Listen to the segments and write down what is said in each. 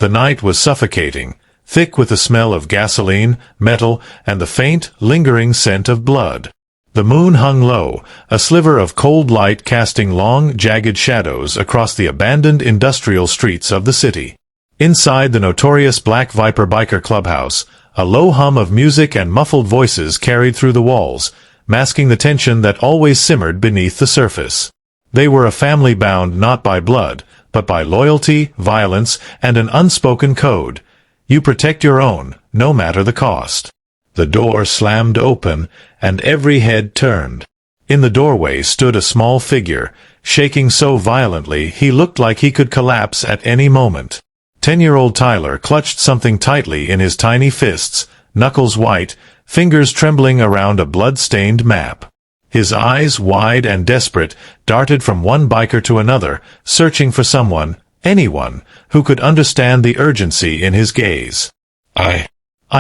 The night was suffocating, thick with the smell of gasoline, metal, and the faint, lingering scent of blood. The moon hung low, a sliver of cold light casting long, jagged shadows across the abandoned industrial streets of the city. Inside the notorious Black Viper biker clubhouse, a low hum of music and muffled voices carried through the walls, masking the tension that always simmered beneath the surface. They were a family bound not by blood, but by loyalty, violence, and an unspoken code. You protect your own, no matter the cost. The door slammed open, and every head turned. In the doorway stood a small figure, shaking so violently he looked like he could collapse at any moment. 10-year-old Tyler clutched something tightly in his tiny fists, knuckles white, fingers trembling around a blood-stained map. His eyes, wide and desperate, darted from one biker to another, searching for someone, anyone, who could understand the urgency in his gaze. I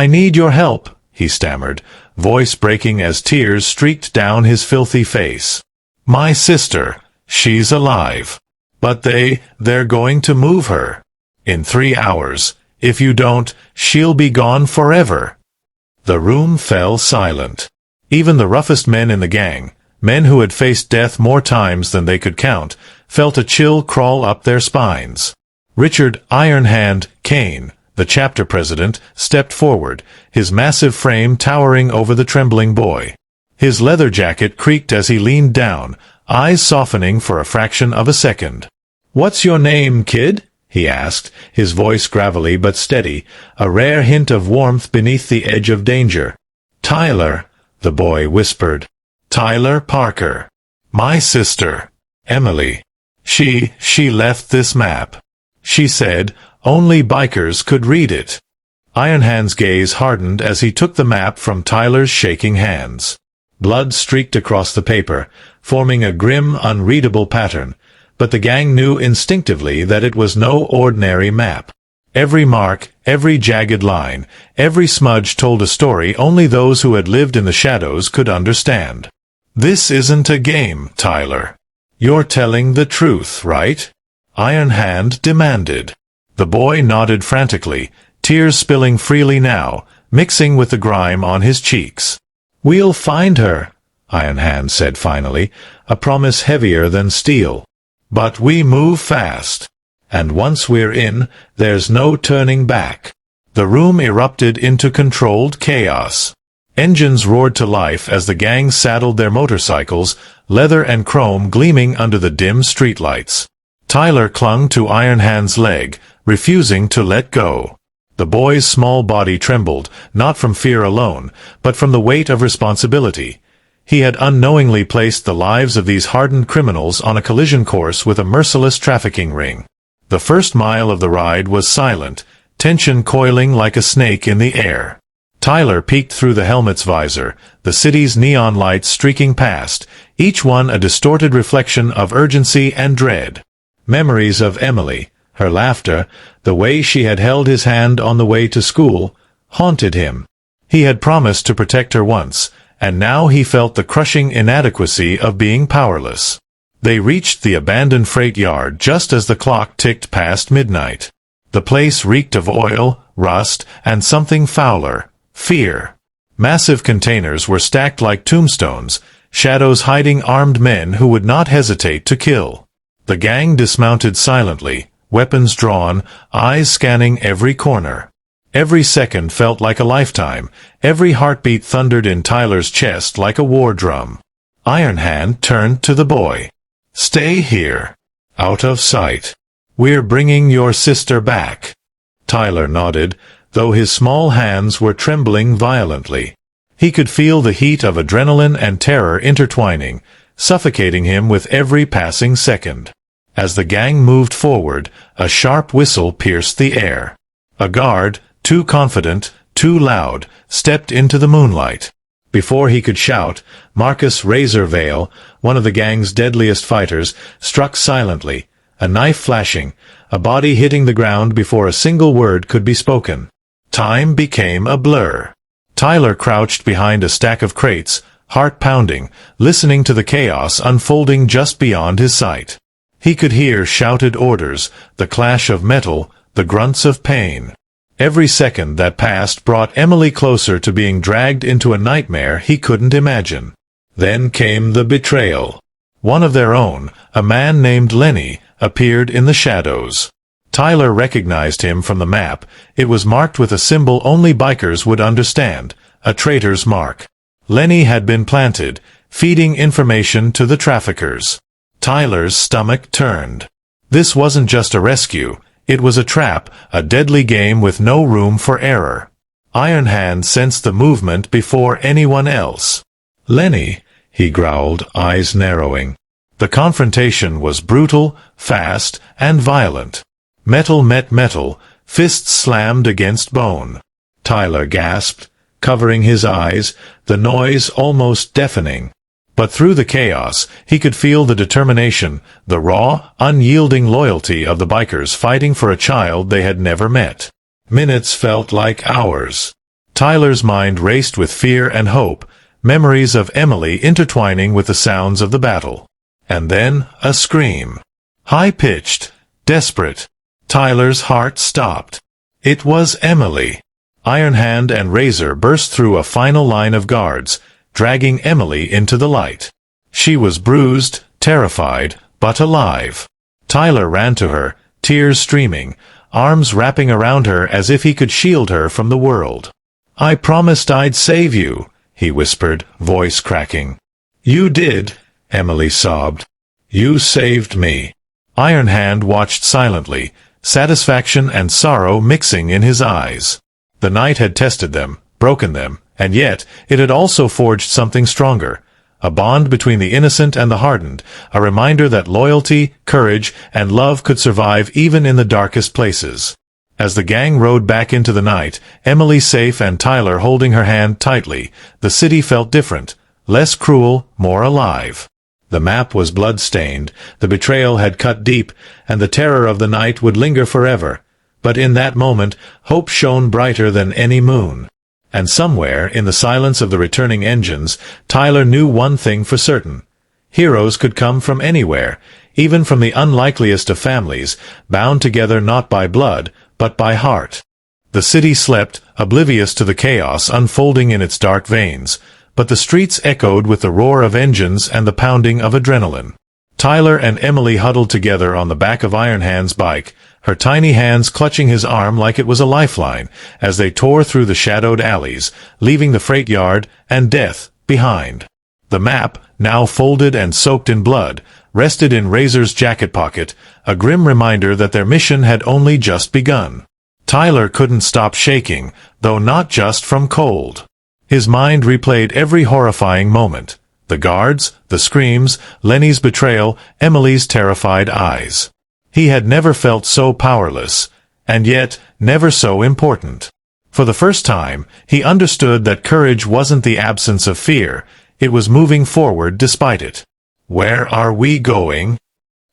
need your help, he stammered, voice breaking as tears streaked down his filthy face. My sister, she's alive. But they're going to move her. In 3 hours. If you don't, she'll be gone forever. The room fell silent. Even the roughest men in the gang, men who had faced death more times than they could count, felt a chill crawl up their spines. Richard "Iron Hand" Kane, the chapter president, stepped forward, his massive frame towering over the trembling boy. His leather jacket creaked as he leaned down, eyes softening for a fraction of a second. "What's your name, kid?" he asked, his voice gravelly but steady, a rare hint of warmth beneath the edge of danger. "Tyler," the boy whispered. "Tyler Parker. My sister, Emily. She left this map. She said only bikers could read it." Ironhand's gaze hardened as he took the map from Tyler's shaking hands. Blood streaked across the paper, forming a grim, unreadable pattern, but the gang knew instinctively that it was no ordinary map. Every mark, every jagged line, every smudge told a story only those who had lived in the shadows could understand. "This isn't a game, Tyler. You're telling the truth, right?" Iron Hand demanded. The boy nodded frantically, tears spilling freely now, mixing with the grime on his cheeks. "We'll find her," Iron Hand said finally, a promise heavier than steel. "But we move fast. And once we're in, there's no turning back." The room erupted into controlled chaos. Engines roared to life as the gang saddled their motorcycles, leather and chrome gleaming under the dim streetlights. Tyler clung to Iron Hand's leg, refusing to let go. The boy's small body trembled, not from fear alone, but from the weight of responsibility. He had unknowingly placed the lives of these hardened criminals on a collision course with a merciless trafficking ring. The first mile of the ride was silent, tension coiling like a snake in the air. Tyler peeked through the helmet's visor, the city's neon lights streaking past, each one a distorted reflection of urgency and dread. Memories of Emily, her laughter, the way she had held his hand on the way to school, haunted him. He had promised to protect her once, and now he felt the crushing inadequacy of being powerless. They reached the abandoned freight yard just as the clock ticked past midnight. The place reeked of oil, rust, and something fouler, fear. Massive containers were stacked like tombstones, shadows hiding armed men who would not hesitate to kill. The gang dismounted silently, weapons drawn, eyes scanning every corner. Every second felt like a lifetime, every heartbeat thundered in Tyler's chest like a war drum. Iron Hand turned to the boy. "Stay here. Out of sight. We're bringing your sister back." Tyler nodded, though his small hands were trembling violently. He could feel the heat of adrenaline and terror intertwining, suffocating him with every passing second. As the gang moved forward, a sharp whistle pierced the air. A guard, too confident, too loud, stepped into the moonlight. Before he could shout, Marcus Razorvale, one of the gang's deadliest fighters, struck silently, a knife flashing, a body hitting the ground before a single word could be spoken. Time became a blur. Tyler crouched behind a stack of crates, heart pounding, listening to the chaos unfolding just beyond his sight. He could hear shouted orders, the clash of metal, the grunts of pain. Every second that passed brought Emily closer to being dragged into a nightmare he couldn't imagine. Then came the betrayal. One of their own, a man named Lenny, appeared in the shadows. Tyler recognized him from the map. It was marked with a symbol only bikers would understand, a traitor's mark. Lenny had been planted, feeding information to the traffickers. Tyler's stomach turned. This wasn't just a rescue. It was a trap, a deadly game with no room for error. Iron Hand sensed the movement before anyone else. "Lenny," he growled, eyes narrowing. The confrontation was brutal, fast, and violent. Metal met metal, fists slammed against bone. Tyler gasped, covering his eyes, the noise almost deafening. But through the chaos, he could feel the determination, the raw, unyielding loyalty of the bikers fighting for a child they had never met. Minutes felt like hours. Tyler's mind raced with fear and hope, memories of Emily intertwining with the sounds of the battle. And then, a scream. High-pitched, desperate. Tyler's heart stopped. It was Emily. Iron Hand and Razor burst through a final line of guards, dragging Emily into the light. She was bruised, terrified, but alive. Tyler ran to her, tears streaming, arms wrapping around her as if he could shield her from the world. "I promised I'd save you," he whispered, voice cracking. "You did," Emily sobbed. "You saved me." Iron Hand watched silently, satisfaction and sorrow mixing in his eyes. The night had tested them, broken them, and yet it had also forged something stronger, a bond between the innocent and the hardened, a reminder that loyalty, courage, and love could survive even in the darkest places. As the gang rode back into the night, Emily safe and Tyler holding her hand tightly, the city felt different, less cruel, more alive. The map was blood-stained, the betrayal had cut deep, and the terror of the night would linger forever. But in that moment, hope shone brighter than any moon. And somewhere, in the silence of the returning engines, Tyler knew one thing for certain. Heroes could come from anywhere, even from the unlikeliest of families, bound together not by blood, but by heart. The city slept, oblivious to the chaos unfolding in its dark veins, but the streets echoed with the roar of engines and the pounding of adrenaline. Tyler and Emily huddled together on the back of Iron Hand's bike, her tiny hands clutching his arm like it was a lifeline, as they tore through the shadowed alleys, leaving the freight yard and death behind. The map, now folded and soaked in blood, rested in Razor's jacket pocket, a grim reminder that their mission had only just begun. Tyler couldn't stop shaking, though not just from cold. His mind replayed every horrifying moment. The guards, the screams, Lenny's betrayal, Emily's terrified eyes. He had never felt so powerless, and yet never so important. For the first time, he understood that courage wasn't the absence of fear, it was moving forward despite it. "Where are we going?"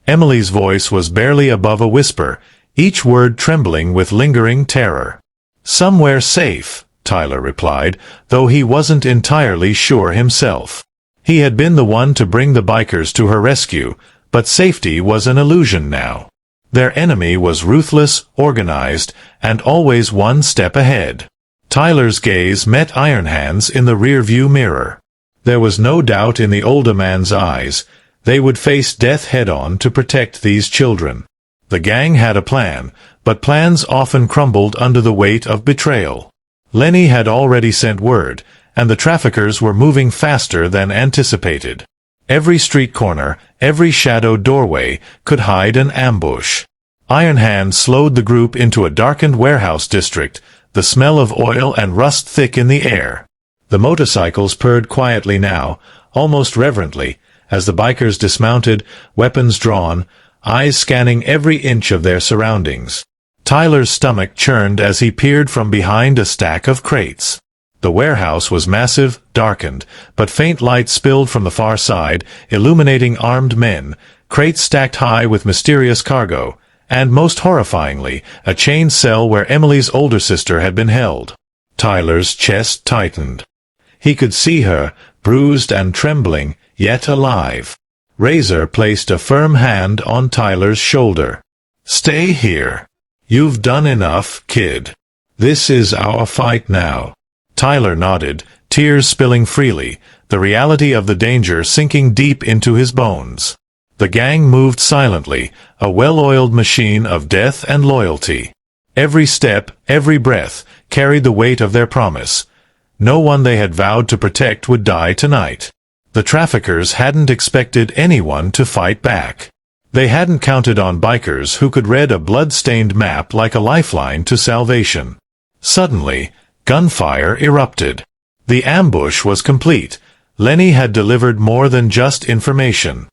Emily's voice was barely above a whisper, each word trembling with lingering terror. "Somewhere safe," Tyler replied, though he wasn't entirely sure himself. He had been the one to bring the bikers to her rescue, but safety was an illusion now. Their enemy was ruthless, organized, and always one step ahead. Tyler's gaze met Iron Hand's in the rearview mirror. There was no doubt in the older man's eyes. They would face death head-on to protect these children. The gang had a plan, but plans often crumbled under the weight of betrayal. Lenny had already sent word, and the traffickers were moving faster than anticipated. Every street corner, every shadowed doorway, could hide an ambush. Iron Hand slowed the group into a darkened warehouse district, the smell of oil and rust thick in the air. The motorcycles purred quietly now, almost reverently, as the bikers dismounted, weapons drawn, eyes scanning every inch of their surroundings. Tyler's stomach churned as he peered from behind a stack of crates. The warehouse was massive, darkened, but faint light spilled from the far side, illuminating armed men, crates stacked high with mysterious cargo, and most horrifyingly, a chained cell where Emily's older sister had been held. Tyler's chest tightened. He could see her, bruised and trembling, yet alive. Razor placed a firm hand on Tyler's shoulder. "Stay here. "You've done enough, kid. This is our fight now." Tyler nodded, tears spilling freely, the reality of the danger sinking deep into his bones. The gang moved silently, a well-oiled machine of death and loyalty. Every step, every breath, carried the weight of their promise. No one they had vowed to protect would die tonight. The traffickers hadn't expected anyone to fight back. They hadn't counted on bikers who could read a blood-stained map like a lifeline to salvation. Suddenly, gunfire erupted. The ambush was complete. Lenny had delivered more than just information.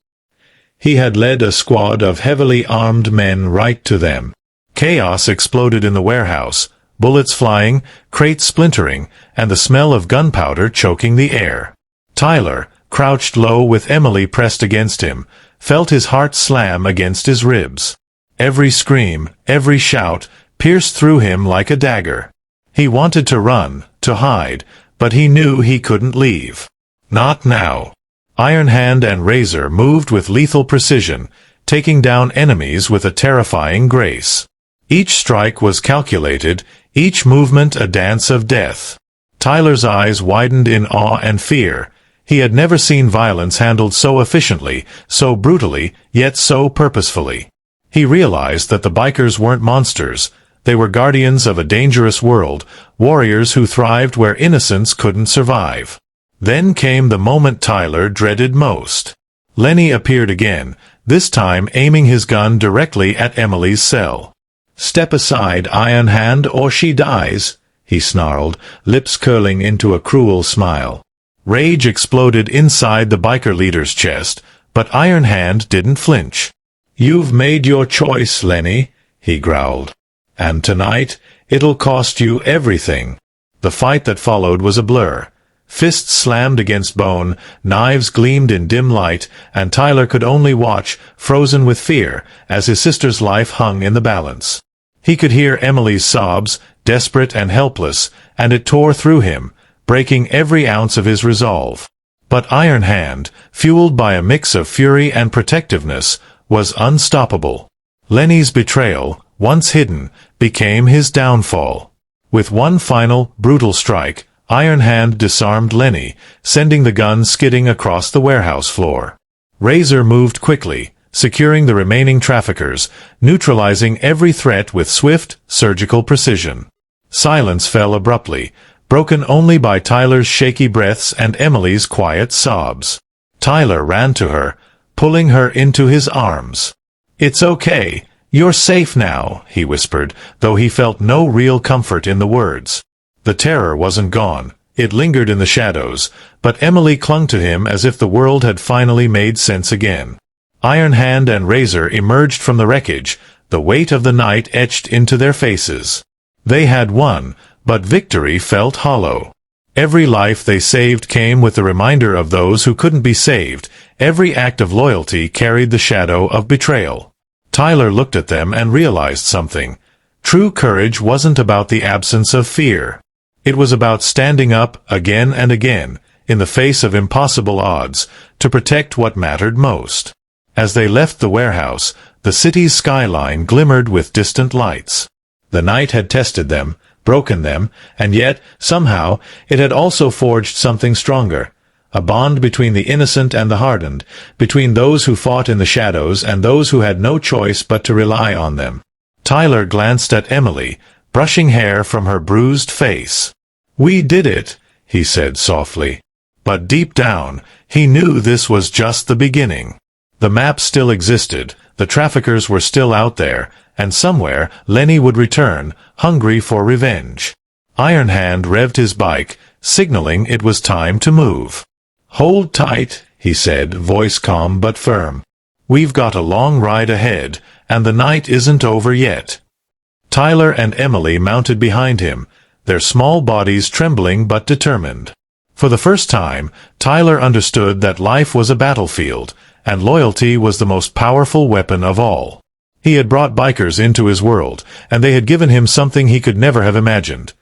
He had led a squad of heavily armed men right to them. Chaos exploded in the warehouse, bullets flying, crates splintering, and the smell of gunpowder choking the air. Tyler, crouched low with Emily pressed against him, felt his heart slam against his ribs. Every scream, every shout, pierced through him like a dagger. He wanted to run, to hide, but he knew he couldn't leave. Not now. Iron Hand and Razor moved with lethal precision, taking down enemies with a terrifying grace. Each strike was calculated, each movement a dance of death. Tyler's eyes widened in awe and fear. He had never seen violence handled so efficiently, so brutally, yet so purposefully. He realized that the bikers weren't monsters. They were guardians of a dangerous world, warriors who thrived where innocence couldn't survive. Then came the moment Tyler dreaded most. Lenny appeared again, this time aiming his gun directly at Emily's cell. "Step aside, Iron Hand, or she dies," he snarled, lips curling into a cruel smile. Rage exploded inside the biker leader's chest, but Iron Hand didn't flinch. "You've made your choice, Lenny," he growled. "And tonight, it'll cost you everything." The fight that followed was a blur. Fists slammed against bone, knives gleamed in dim light, and Tyler could only watch, frozen with fear, as his sister's life hung in the balance. He could hear Emily's sobs, desperate and helpless, and it tore through him, breaking every ounce of his resolve. But Iron Hand, fueled by a mix of fury and protectiveness, was unstoppable. Lenny's betrayal, once hidden, became his downfall. With one final, brutal strike, Iron Hand disarmed Lenny, sending the gun skidding across the warehouse floor. Razor moved quickly, securing the remaining traffickers, neutralizing every threat with swift, surgical precision. Silence fell abruptly, broken only by Tyler's shaky breaths and Emily's quiet sobs. Tyler ran to her, pulling her into his arms. "It's okay. You're safe now," he whispered, though he felt no real comfort in the words. The terror wasn't gone. It lingered in the shadows, but Emily clung to him as if the world had finally made sense again. Iron Hand and Razor emerged from the wreckage, the weight of the night etched into their faces. They had won, but victory felt hollow. Every life they saved came with the reminder of those who couldn't be saved. Every act of loyalty carried the shadow of betrayal. Tyler looked at them and realized something. True courage wasn't about the absence of fear. It was about standing up, again and again, in the face of impossible odds, to protect what mattered most. As they left the warehouse, the city's skyline glimmered with distant lights. The night had tested them, broken them, and yet, somehow, it had also forged something stronger. A bond between the innocent and the hardened, between those who fought in the shadows and those who had no choice but to rely on them. Tyler glanced at Emily, brushing hair from her bruised face. "We did it," he said softly. But deep down, he knew this was just the beginning. The map still existed, the traffickers were still out there, and somewhere Lenny would return, hungry for revenge. Iron Hand revved his bike, signaling it was time to move. "Hold tight," he said, voice calm but firm. "We've got a long ride ahead, and the night isn't over yet." Tyler and Emily mounted behind him, their small bodies trembling but determined. For the first time, Tyler understood that life was a battlefield, and loyalty was the most powerful weapon of all. He had brought bikers into his world, and they had given him something he could never have imagined.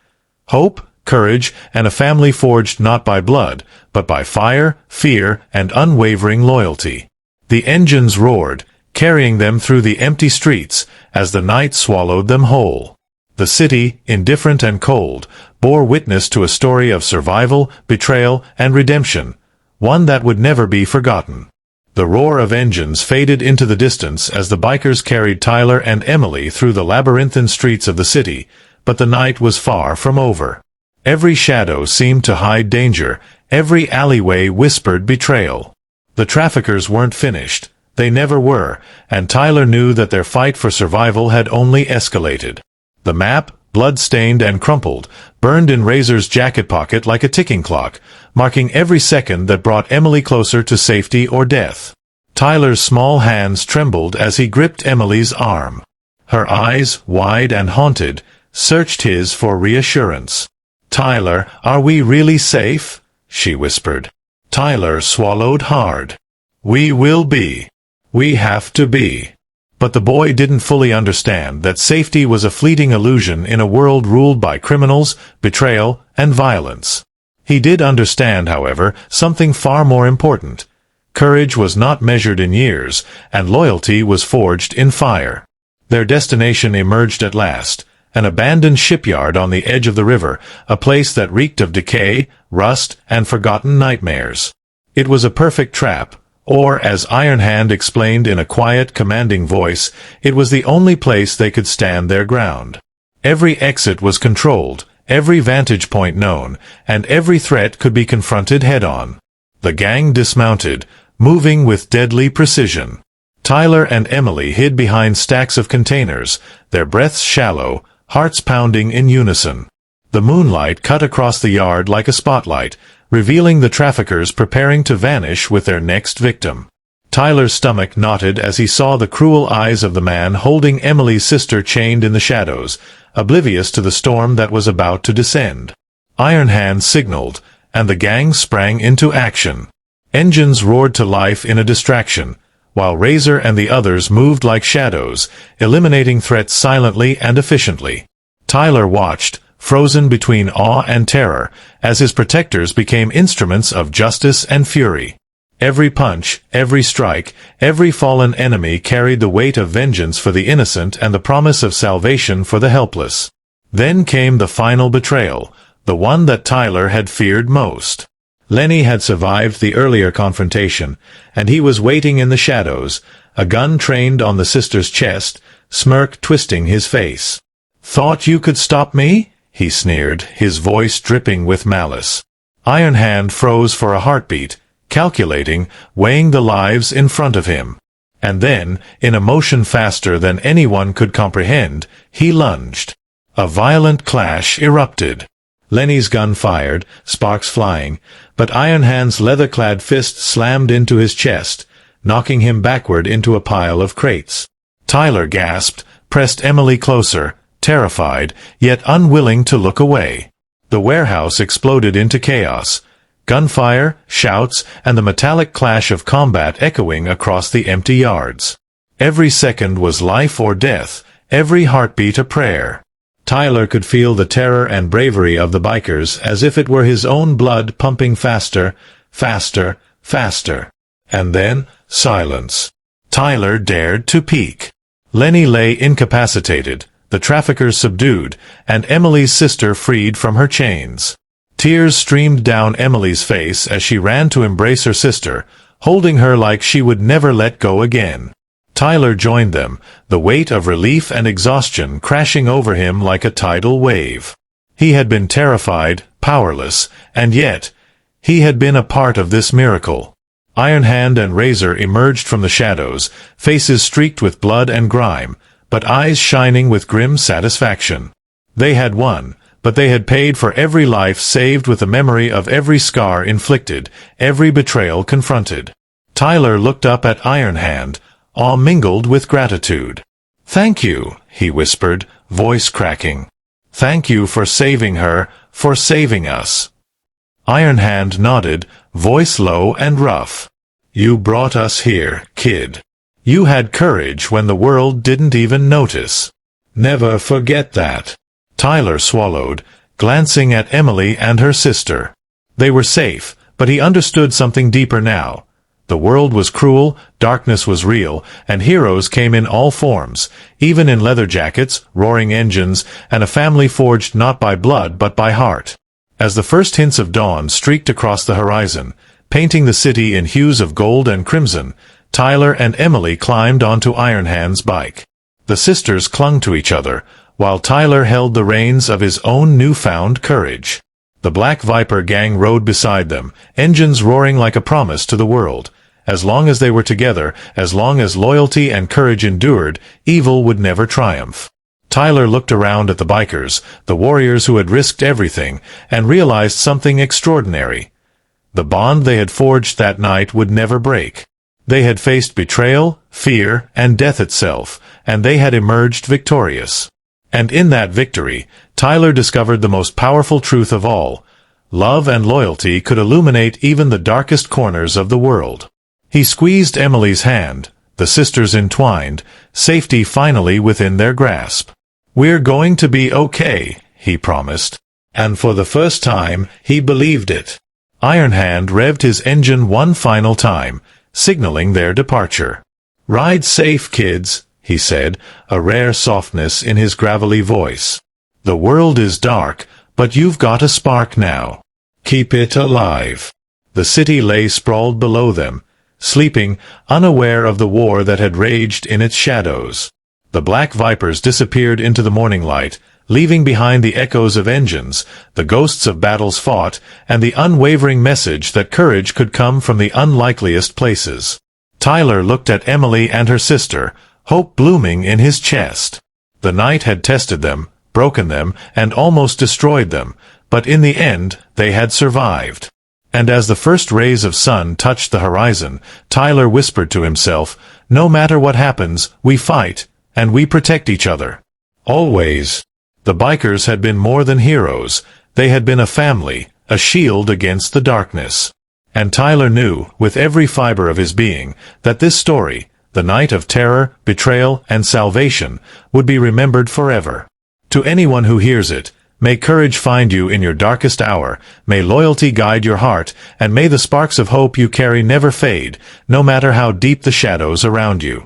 Hope, courage, and a family forged not by blood, but by fire, fear, and unwavering loyalty. The engines roared, carrying them through the empty streets as the night swallowed them whole. The city, indifferent and cold, bore witness to a story of survival, betrayal, and redemption, one that would never be forgotten. The roar of engines faded into the distance as the bikers carried Tyler and Emily through the labyrinthine streets of the city, but the night was far from over. Every shadow seemed to hide danger, every alleyway whispered betrayal. The traffickers weren't finished. They never were, and Tyler knew that their fight for survival had only escalated. The map, blood-stained and crumpled, burned in Razor's jacket pocket like a ticking clock, marking every second that brought Emily closer to safety or death. Tyler's small hands trembled as he gripped Emily's arm. Her eyes, wide and haunted, searched his for reassurance. "Tyler, are we really safe?" she whispered. Tyler swallowed hard. "We will be. We have to be." But the boy didn't fully understand that safety was a fleeting illusion in a world ruled by criminals, betrayal, and violence. He did understand, however, something far more important. Courage was not measured in years, and loyalty was forged in fire. Their destination emerged at last, an abandoned shipyard on the edge of the river, a place that reeked of decay, rust, and forgotten nightmares. It was a perfect trap, or, as Iron Hand explained in a quiet, commanding voice, it was the only place they could stand their ground. Every exit was controlled, every vantage point known, and every threat could be confronted head-on. The gang dismounted, moving with deadly precision. Tyler and Emily hid behind stacks of containers, their breaths shallow, hearts pounding in unison. The moonlight cut across the yard like a spotlight, revealing the traffickers preparing to vanish with their next victim. Tyler's stomach knotted as he saw the cruel eyes of the man holding Emily's sister chained in the shadows, oblivious to the storm that was about to descend. Iron Hand signaled, and the gang sprang into action. Engines roared to life in a distraction, while Razor and the others moved like shadows, eliminating threats silently and efficiently. Tyler watched, frozen between awe and terror, as his protectors became instruments of justice and fury. Every punch, every strike, every fallen enemy carried the weight of vengeance for the innocent and the promise of salvation for the helpless. Then came the final betrayal, the one that Tyler had feared most. Lenny had survived the earlier confrontation, and he was waiting in the shadows, a gun trained on the sister's chest, smirk twisting his face. "Thought you could stop me?" he sneered, his voice dripping with malice. Iron Hand froze for a heartbeat, calculating, weighing the lives in front of him. And then, in a motion faster than anyone could comprehend, he lunged. A violent clash erupted. Lenny's gun fired, sparks flying, but Iron Hand's leather-clad fist slammed into his chest, knocking him backward into a pile of crates. Tyler gasped, pressed Emily closer, terrified, yet unwilling to look away. The warehouse exploded into chaos. Gunfire, shouts, and the metallic clash of combat echoing across the empty yards. Every second was life or death, every heartbeat a prayer. Tyler could feel the terror and bravery of the bikers as if it were his own blood pumping faster, faster, faster. And then, silence. Tyler dared to peek. Lenny lay incapacitated, the traffickers subdued, and Emily's sister freed from her chains. Tears streamed down Emily's face as she ran to embrace her sister, holding her like she would never let go again. Tyler joined them, the weight of relief and exhaustion crashing over him like a tidal wave. He had been terrified, powerless, and yet, he had been a part of this miracle. Iron Hand and Razor emerged from the shadows, faces streaked with blood and grime, but eyes shining with grim satisfaction. They had won, but they had paid for every life saved with the memory of every scar inflicted, every betrayal confronted. Tyler looked up at Iron Hand, awe mingled with gratitude. "Thank you," he whispered, voice cracking. "Thank you for saving her, for saving us." Iron Hand nodded, voice low and rough. "You brought us here, kid. You had courage when the world didn't even notice. Never forget that." Tyler swallowed, glancing at Emily and her sister. They were safe, but he understood something deeper now. The world was cruel, darkness was real, and heroes came in all forms, even in leather jackets, roaring engines, and a family forged not by blood but by heart. As the first hints of dawn streaked across the horizon, painting the city in hues of gold and crimson, Tyler and Emily climbed onto Ironhand's bike. The sisters clung to each other, while Tyler held the reins of his own newfound courage. The Black Viper gang rode beside them, engines roaring like a promise to the world. As long as they were together, as long as loyalty and courage endured, evil would never triumph. Tyler looked around at the bikers, the warriors who had risked everything, and realized something extraordinary. The bond they had forged that night would never break. They had faced betrayal, fear, and death itself, and they had emerged victorious. And in that victory, Tyler discovered the most powerful truth of all. Love and loyalty could illuminate even the darkest corners of the world. He squeezed Emily's hand, the sisters entwined, safety finally within their grasp. "We're going to be okay," he promised. And for the first time, he believed it. Ironhand revved his engine one final time, signaling their departure. "Ride safe, kids," he said, a rare softness in his gravelly voice. "The world is dark, but you've got a spark now. Keep it alive." The city lay sprawled below them, sleeping, unaware of the war that had raged in its shadows. The Black Vipers disappeared into the morning light, leaving behind the echoes of engines, the ghosts of battles fought, and the unwavering message that courage could come from the unlikeliest places. Tyler looked at Emily and her sister, hope blooming in his chest. The night had tested them, broken them, and almost destroyed them, but in the end, they had survived. And as the first rays of sun touched the horizon, Tyler whispered to himself, "No matter what happens, we fight, and we protect each other. Always." The bikers had been more than heroes. They had been a family, a shield against the darkness. And Tyler knew, with every fiber of his being, that this story, the night of terror, betrayal, and salvation, would be remembered forever. To anyone who hears it, may courage find you in your darkest hour, may loyalty guide your heart, and may the sparks of hope you carry never fade, no matter how deep the shadows around you.